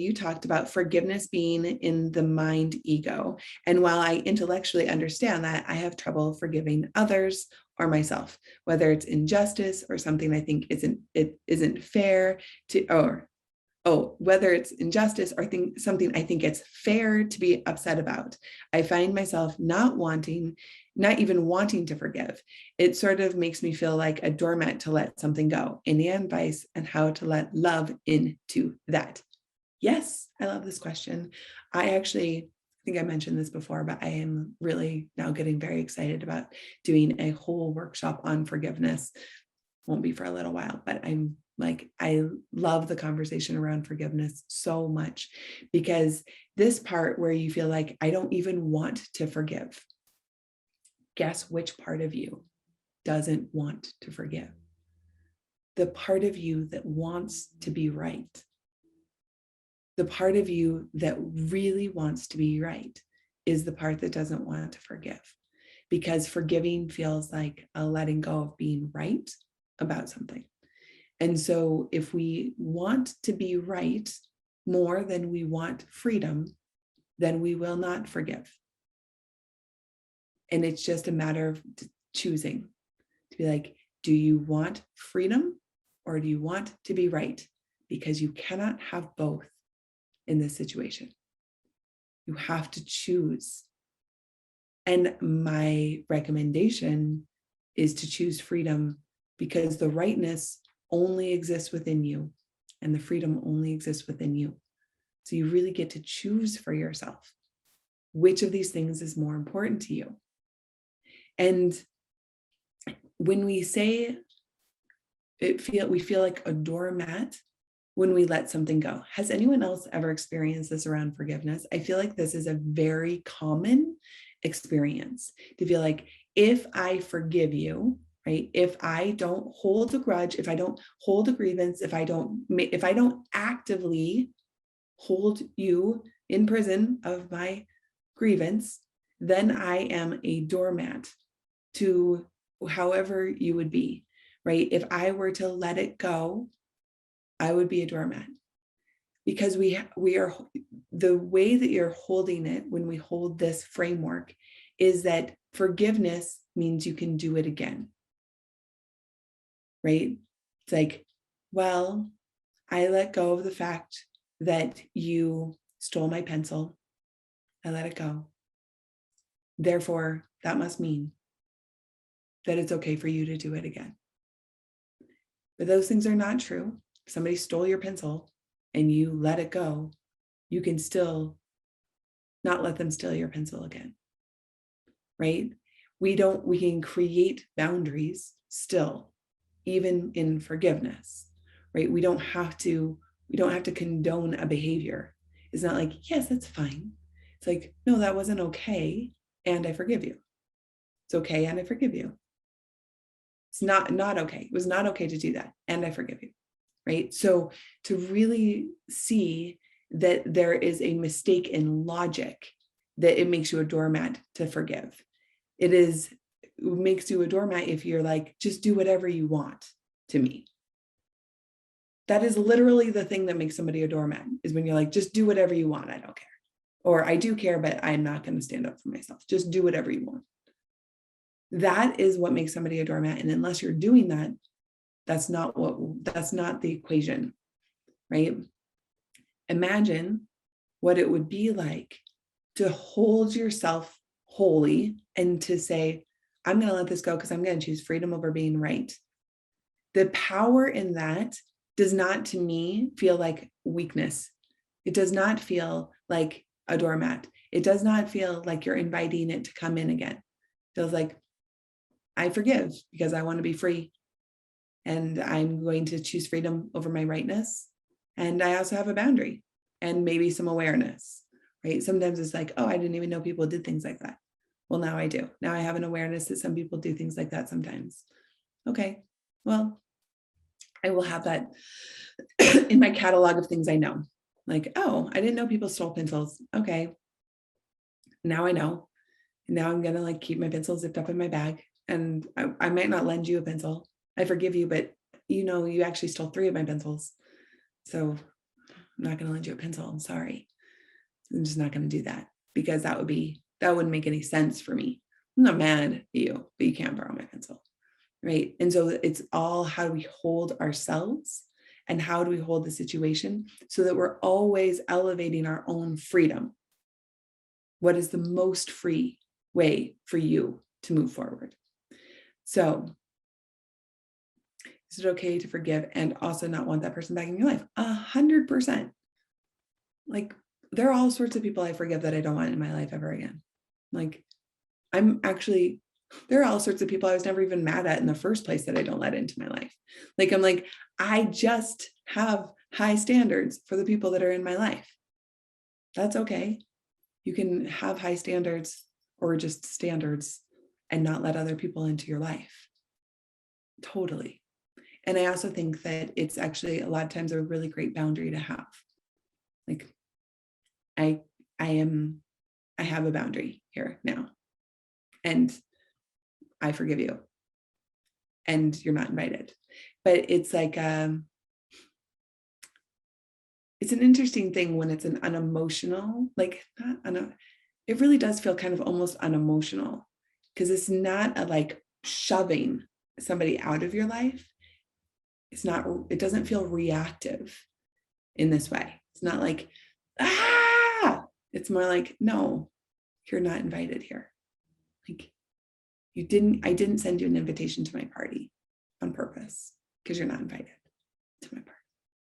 you talked about forgiveness being in the mind ego. And while I intellectually understand that, I have trouble forgiving others or myself, whether it's injustice or something I think isn't fair to, or whether it's injustice or something I think it's fair to be upset about. I find myself not even wanting to forgive. It sort of makes me feel like a doormat to let something go. Any advice on how to let love into that? Yes, I love this question. I think I mentioned this before, but I am really now getting very excited about doing a whole workshop on forgiveness. Won't be for a little while, but I love the conversation around forgiveness so much, because this part where you feel like I don't even want to forgive, guess which part of you doesn't want to forgive? The part of you that wants to be right. The part of you that really wants to be right is the part that doesn't want to forgive, because forgiving feels like a letting go of being right about something. And so if we want to be right more than we want freedom, then we will not forgive. And it's just a matter of choosing to be like, do you want freedom or do you want to be right? Because you cannot have both in this situation. You have to choose. And my recommendation is to choose freedom, because the rightness only exists within you and the freedom only exists within you. So you really get to choose for yourself which of these things is more important to you. And when we say we feel like a doormat when we let something go. Has anyone else ever experienced this around forgiveness? I feel like this is a very common experience, to feel like if I forgive you, right? If I don't hold a grudge, if I don't hold a grievance, if I don't actively hold you in prison of my grievance, then I am a doormat to however you would be, right? If I were to let it go, I would be a doormat, because we are, the way that you're holding it when we hold this framework is that forgiveness means you can do it again, right? It's like, well, I let go of the fact that you stole my pencil. I let it go. Therefore, that must mean that it's okay for you to do it again. But those things are not true. If somebody stole your pencil and you let it go, you can still not let them steal your pencil again, right? We can create boundaries still, even in forgiveness, right? We don't have to condone a behavior. It's not like, yes, that's fine. It's like, no, that wasn't okay, and I forgive you. It's okay, and I forgive you. It's not okay. It was not okay to do that, and I forgive you, right? So to really see that there is a mistake in logic, that it makes you a doormat to forgive. It makes you a doormat if you're like, just do whatever you want to me. That is literally the thing that makes somebody a doormat, is when you're like, just do whatever you want. I don't care. Or I do care, but I'm not going to stand up for myself. Just do whatever you want. That is what makes somebody a doormat. And unless you're doing that, that's not the equation, right? Imagine what it would be like to hold yourself holy and to say, I'm going to let this go because I'm going to choose freedom over being right. The power in that does not, to me, feel like weakness. It does not feel like a doormat. It does not feel like you're inviting it to come in again. It feels like, I forgive because I want to be free. And I'm going to choose freedom over my rightness. And I also have a boundary and maybe some awareness, right? Sometimes it's like, oh, I didn't even know people did things like that. Well, now I do. Now I have an awareness that some people do things like that sometimes. Okay, well, I will have that in my catalog of things I know. Like, oh, I didn't know people stole pencils. Okay, now I know. Now I'm going to keep my pencil zipped up in my bag. And I might not lend you a pencil. I forgive you, but you actually stole 3 of my pencils. So I'm not going to lend you a pencil. I'm sorry. I'm just not going to do that, because that wouldn't make any sense for me. I'm not mad at you, but you can't borrow my pencil. Right. And so it's all, how do we hold ourselves and how do we hold the situation so that we're always elevating our own freedom? What is the most free way for you to move forward? So is it okay to forgive and also not want that person back in your life? 100%. Like, there are all sorts of people I forgive that I don't want in my life ever again. Like, there are all sorts of people I was never even mad at in the first place that I don't let into my life. Like, I'm like, I just have high standards for the people that are in my life. That's okay. You can have high standards or just standards and not let other people into your life. Totally. And I also think that it's actually a lot of times a really great boundary to have. Like, I have a boundary here now, and I forgive you, and you're not invited. But it's like, it's an interesting thing when it's an unemotional, like, it really does feel kind of almost unemotional, because it's not a like shoving somebody out of your life. It doesn't feel reactive in this way. It's not like, it's more like, no, you're not invited here. Like, I didn't send you an invitation to my party on purpose, because you're not invited to my party.